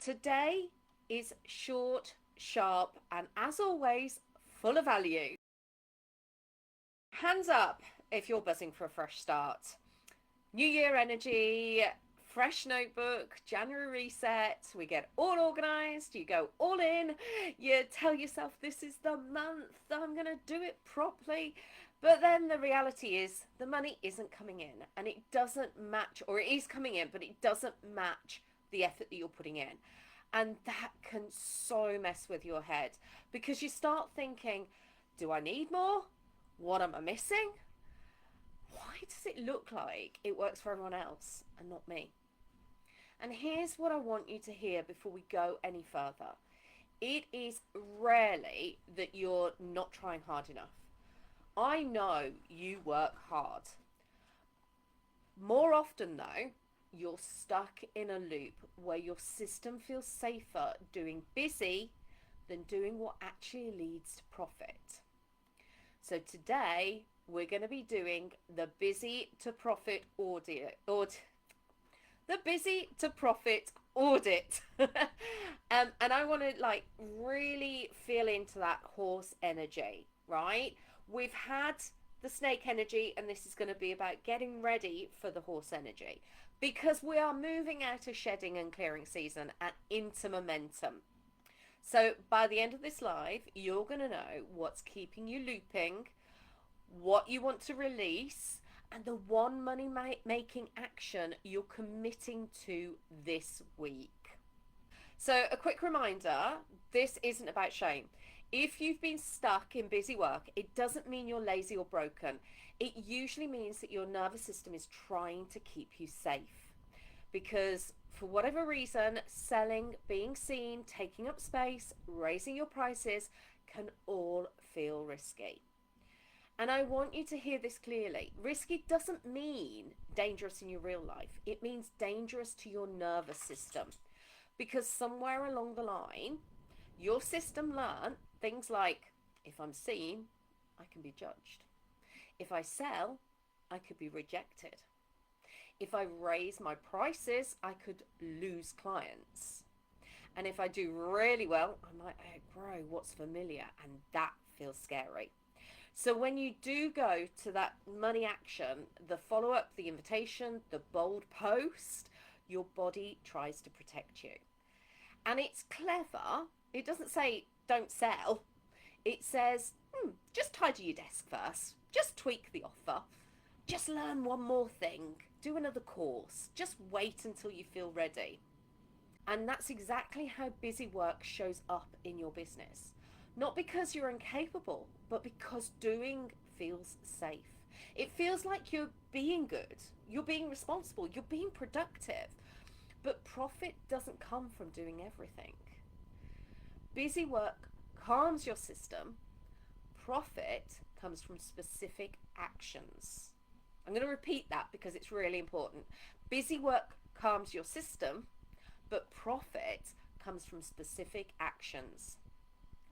Today is short, sharp, and as always, full of value. Hands up if you're buzzing for a fresh start. New Year energy, fresh notebook, January reset. We get all organized, you go all in, you tell yourself this is the month, I'm going to do it properly. But then the reality is the money isn't coming in and it doesn't match, or it is coming in, but it doesn't match the effort that you're putting in. And that can so mess with your head because you start thinking, do I need more? What am I missing? Why does it look like it works for everyone else and not me? And here's what I want you to hear before we go any further. It is rarely that you're not trying hard enough. I know you work hard. More often, though, you're stuck in a loop where your system feels safer doing busy than doing what actually leads to profit. So today we're going to be doing the busy to profit the busy to profit audit. And I want to really feel into that horse energy, right? We've had the snake energy, and this is going to be about getting ready for the horse energy because we are moving out of shedding and clearing season and into momentum. So by the end of this live, you're going to know what's keeping you looping, what you want to release, and the one money making action you're committing to this week. So, a quick reminder, this isn't about shame. If you've been stuck in busy work, it doesn't mean you're lazy or broken. It usually means that your nervous system is trying to keep you safe. Because for whatever reason, selling, being seen, taking up space, raising your prices can all feel risky. And I want you to hear this clearly. Risky doesn't mean dangerous in your real life. It means dangerous to your nervous system. Because somewhere along the line, your system learned things like, if I'm seen, I can be judged. If I sell, I could be rejected. If I raise my prices, I could lose clients. And if I do really well, I might outgrow what's familiar, and that feels scary. So when you do go to that money action, the follow up, the invitation, the bold post, your body tries to protect you. And it's clever. It doesn't say don't sell. It says just tidy your desk first. Just tweak the offer. Just learn one more thing. Do another course. Just wait until you feel ready. And that's exactly how busy work shows up in your business. Not because you're incapable, but because doing feels safe. It feels like you're being good, you're being responsible, you're being productive. But profit doesn't come from doing everything. Busy work calms your system. Profit comes from specific actions. I'm going to repeat that because it's really important. Busy work calms your system, but profit comes from specific actions.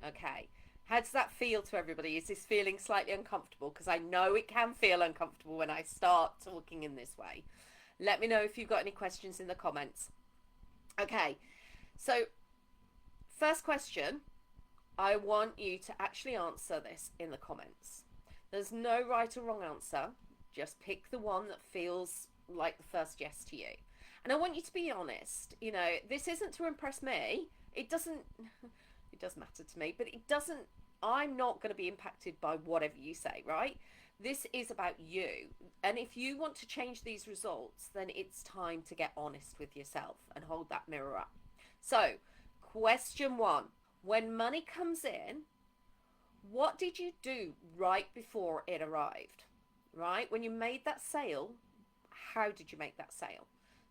Okay. How does that feel to everybody? Is this feeling slightly uncomfortable? Because I know it can feel uncomfortable when I start talking in this way. Let me know if you've got any questions in the comments. Okay, so first question, I want you to actually answer this in the comments. There's no right or wrong answer. Just pick the one that feels like the first yes to you. And I want you to be honest. You know, this isn't to impress me. It does matter to me, but it doesn't, I'm not going to be impacted by whatever you say, right? This is about you. And if you want to change these results, then it's time to get honest with yourself and hold that mirror up. So, question one, when money comes in, what did you do right before it arrived? Right? When you made that sale, how did you make that sale?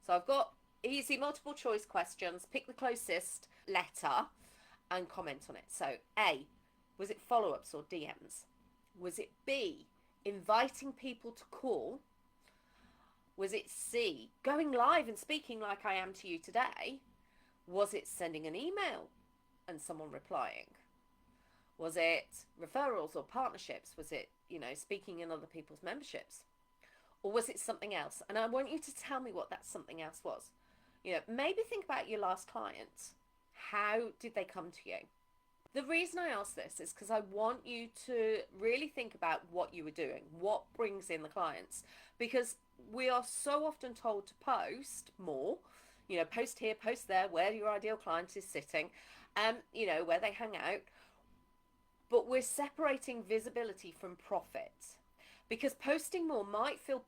So I've got easy multiple choice questions. Pick the closest letter and comment on it. So A, was it follow-ups or DMs? Was it B, inviting people to call? Was it C, going live and speaking like I am to you today? Was it sending an email and someone replying? Was it referrals or partnerships? Was it, speaking in other people's memberships? Or was it something else? And I want you to tell me what that something else was. Maybe think about your last client. How did they come to you? The reason I ask this is because I want you to really think about what you were doing, what brings in the clients, because we are so often told to post more, post here, post there, where your ideal client is sitting, where they hang out, but we're separating visibility from profit, because posting more might feel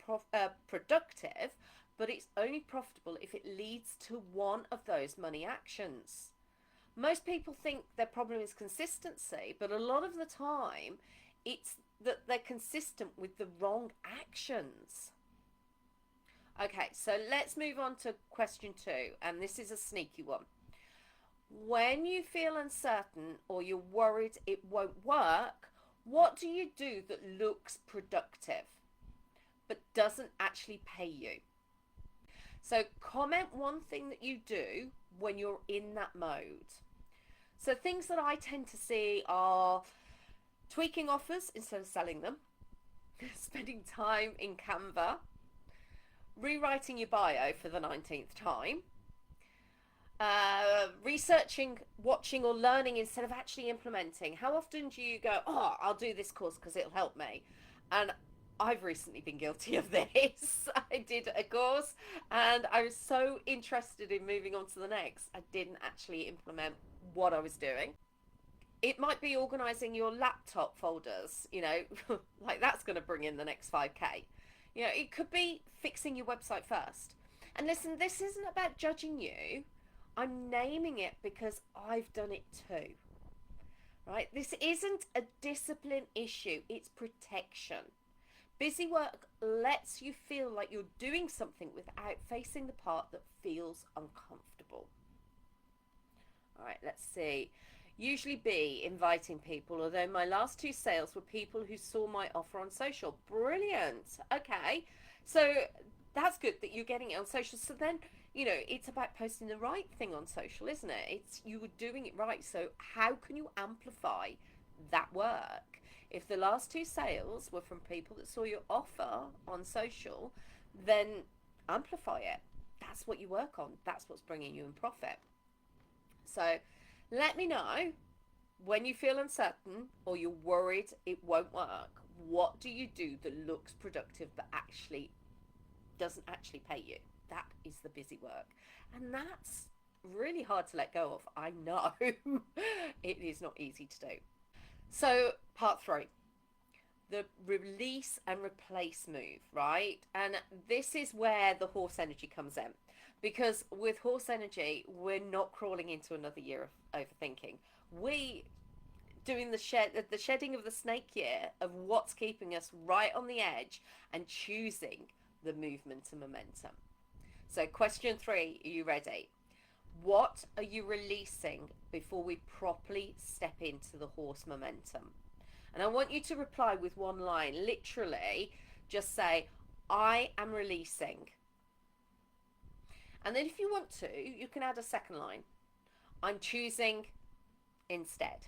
productive, but it's only profitable if it leads to one of those money actions. Most people think their problem is consistency, but a lot of the time it's that they're consistent with the wrong actions. Okay, so let's move on to question 2, and this is a sneaky one. When you feel uncertain or you're worried it won't work, what do you do that looks productive but doesn't actually pay you? So comment one thing that you do when you're in that mode. So things that I tend to see are tweaking offers instead of selling them, spending time in Canva, rewriting your bio for the 19th time, researching, watching or learning instead of actually implementing. How often do you go, oh, I'll do this course because it'll help me? And I've recently been guilty of this. I did a course and I was so interested in moving on to the next, I didn't actually implement what I was doing. It might be organizing your laptop folders, like that's going to bring in the next 5k. It could be fixing your website first. And listen, this isn't about judging you. I'm naming it because I've done it too. Right? This isn't a discipline issue, it's protection. Busy work lets you feel like you're doing something without facing the part that feels uncomfortable. All right, let's see. Usually B, inviting people, although my last 2 sales were people who saw my offer on social. Brilliant. Okay, so that's good that you're getting it on social. So then, it's about posting the right thing on social, isn't it? It's you were doing it right. So how can you amplify that work? If the last 2 sales were from people that saw your offer on social, then amplify it. That's what you work on. That's what's bringing you in profit. So let me know when you feel uncertain or you're worried it won't work. What do you do that looks productive but actually doesn't actually pay you? That is the busy work. And that's really hard to let go of. I know. It is not easy to do. So part 3, the release and replace move, right? And this is where the horse energy comes in. Because with horse energy, we're not crawling into another year of overthinking. We doing the shedding of the snake year of what's keeping us right on the edge and choosing the movement and momentum. So question 3, are you ready? What are you releasing before we properly step into the horse momentum? And I want you to reply with one line. Literally, just say, I am releasing. And then if you want to, you can add a second line. I'm choosing instead.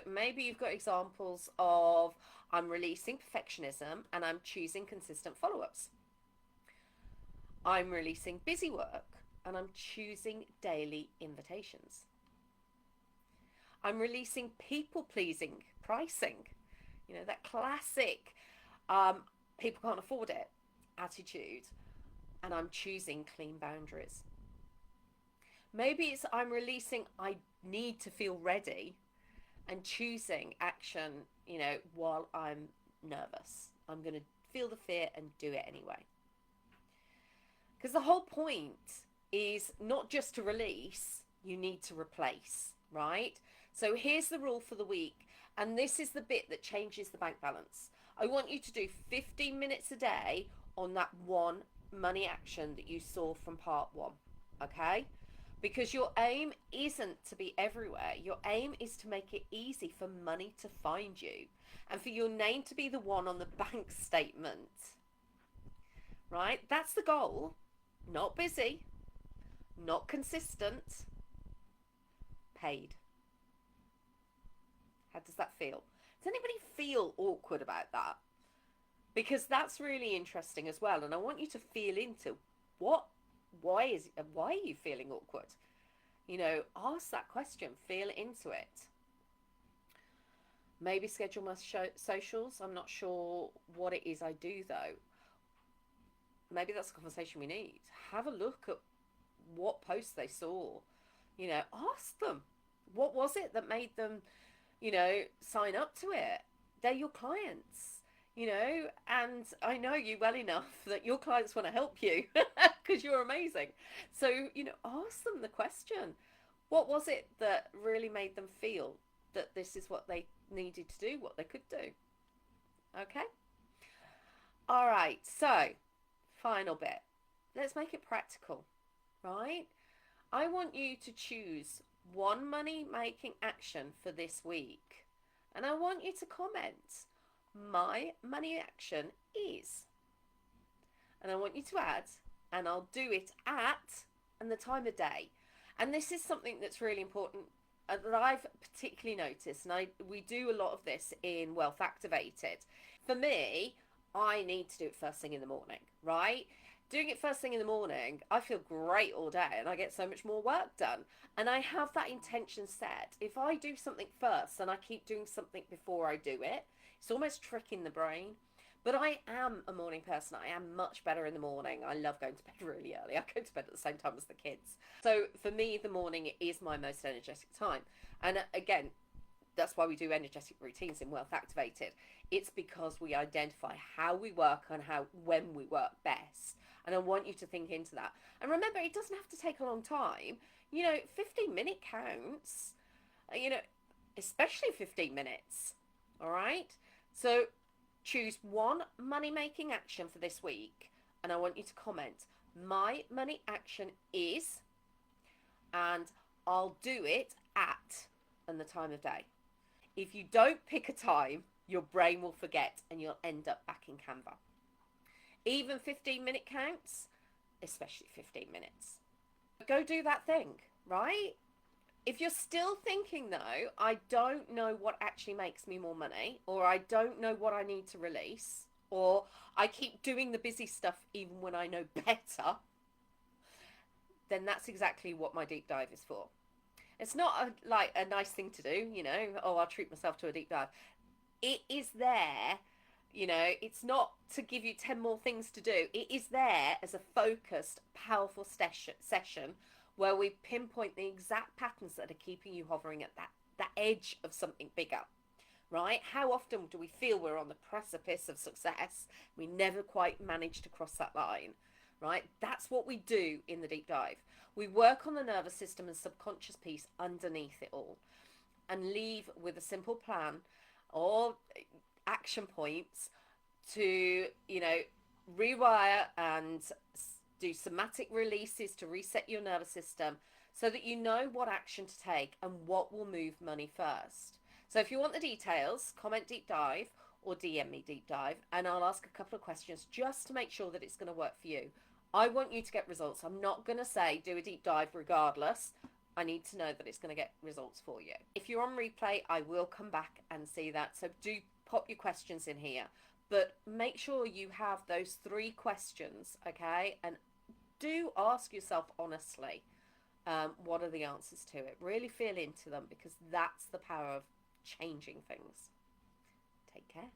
Maybe you've got examples of I'm releasing perfectionism and I'm choosing consistent follow-ups. I'm releasing busy work and I'm choosing daily invitations. I'm releasing people-pleasing pricing. That classic people can't afford it attitude. And I'm choosing clean boundaries. Maybe it's I'm releasing I need to feel ready and choosing action, while I'm nervous. I'm going to feel the fear and do it anyway. Because the whole point is not just to release, you need to replace, right? So here's the rule for the week. And this is the bit that changes the bank balance. I want you to do 15 minutes a day on that one money action that you saw from part 1, okay? Because your aim isn't to be everywhere. Your aim is to make it easy for money to find you and for your name to be the one on the bank statement, right? That's the goal. Not busy, not consistent, paid. How does that feel? Does anybody feel awkward about that? Because that's really interesting as well. And I want you to feel into what why are you feeling awkward? Ask that question, feel into it. Maybe schedule my socials. I'm not sure what it is I do though. Maybe that's a conversation we need. Have a look at what posts they saw. Ask them, what was it that made them, sign up to it? They're your clients, and I know you well enough that your clients want to help you because you're amazing. So, ask them the question. What was it that really made them feel that this is what they needed to do, what they could do? Okay? All right, so final bit. Let's make it practical, right? I want you to choose one money making action for this week. And I want you to comment, my money action is. And I want you to add, and I'll do it at, and the time of day. And this is something that's really important that I've particularly noticed. And we do a lot of this in Wealth Activated. For me, I need to do it first thing in the morning, right? Doing it first thing in the morning, I feel great all day and I get so much more work done. And I have that intention set. If I do something first and I keep doing something before I do it, it's almost tricking the brain. But I am a morning person. I am much better in the morning. I love going to bed really early. I go to bed at the same time as the kids. So for me, the morning is my most energetic time. And again, that's why we do energetic routines in Wealth Activated. It's because we identify how we work and when we work best. And I want you to think into that. And remember, it doesn't have to take a long time. 15-minute counts, especially 15 minutes. All right? So choose one money-making action for this week. And I want you to comment, my money action is, and I'll do it at, and the time of day. If you don't pick a time, your brain will forget and you'll end up back in Canva. Even 15-minute counts, especially 15 minutes. Go do that thing, right? If you're still thinking though, I don't know what actually makes me more money, or I don't know what I need to release, or I keep doing the busy stuff even when I know better, then that's exactly what my deep dive is for. It's not a nice thing to do, I'll treat myself to a deep dive. It is there, it's not to give you 10 more things to do. It is there as a focused, powerful session where we pinpoint the exact patterns that are keeping you hovering at that edge of something bigger, right? How often do we feel we're on the precipice of success? We never quite manage to cross that line, right? That's what we do in the deep dive. We work on the nervous system and subconscious piece underneath it all and leave with a simple plan or action points to, rewire and do somatic releases to reset your nervous system so that you know what action to take and what will move money first. So if you want the details, comment deep dive or DM me deep dive and I'll ask a couple of questions just to make sure that it's going to work for you. I want you to get results. I'm not going to say do a deep dive regardless. I need to know that it's going to get results for you. If you're on replay, I will come back and see that. So do pop your questions in here. But make sure you have those 3 questions, okay? And do ask yourself honestly, what are the answers to it? Really feel into them because that's the power of changing things. Take care.